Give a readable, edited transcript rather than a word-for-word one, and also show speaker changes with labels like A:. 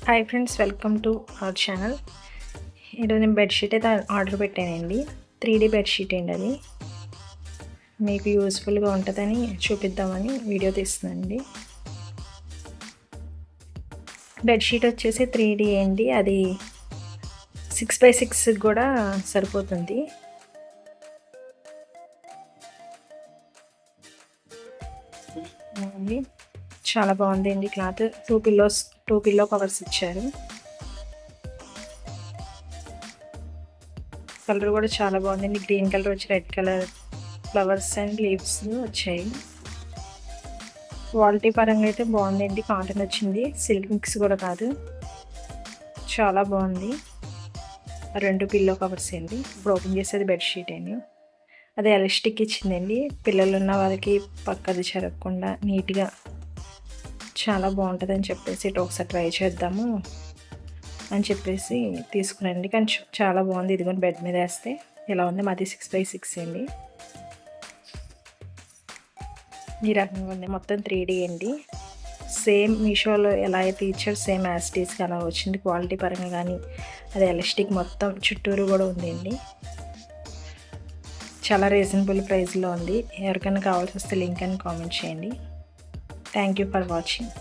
A: Hi friends, welcome to our channel. ఈరోజు నేను bedsheet అయితే ఆర్డర్ పెట్టానండి. 3D బెడ్షీట్ అండి. అది మీకు యూస్ఫుల్గా ఉంటుందని చూపిద్దామని వీడియో తీస్తున్నానండి. బెడ్షీట్ వచ్చేసి 3D అండి. అది 6x6 కూడా సరిపోతుంది. చాలా బాగుందండి క్లాత్. టూ పిల్లో కవర్స్ ఇచ్చారు. కలర్ కూడా చాలా బాగుందండి. గ్రీన్ కలర్ వచ్చి red colour flowers and leaves వచ్చాయి. క్వాలిటీ పరంగా అయితే బాగుందండి. కాటన్ వచ్చింది, సిల్క్ మిక్స్ కూడా కాదు. చాలా బాగుంది. 2 పిల్లో కవర్స్ అండి. ఇప్పుడు ఓపెన్ చేసేది బెడ్షీట్ అండి. అది ఎలాస్టిక్ ఇచ్చిందండి. పిల్లలు ఉన్న వాళ్ళకి పక్కది జరగకుండా నీట్గా చాలా బాగుంటుందని చెప్పేసి ఒకసారి ట్రై చేద్దాము అని చెప్పేసి తీసుకురండి. కానీ చాలా బాగుంది. ఇదిగోని బెడ్ మీద వేస్తే ఇలా ఉంది. మాది 6x6 అండి. ఈ రకంగా ఉంది. మొత్తం 3D అండి. సేమ్ మీషోలో ఎలా అయితే ఇచ్చారు సేమ్ యాస్టీస్కి అలా వచ్చింది. క్వాలిటీ పరంగా కానీ అది ఎలాస్టిక్ మొత్తం చుట్టూరు కూడా ఉందండి. చాలా రీజనబుల్ ప్రైస్లో ఉంది. ఎవరికైనా కావాల్సి వస్తే లింక్ అని కామెంట్ చేయండి. Thank you for watching.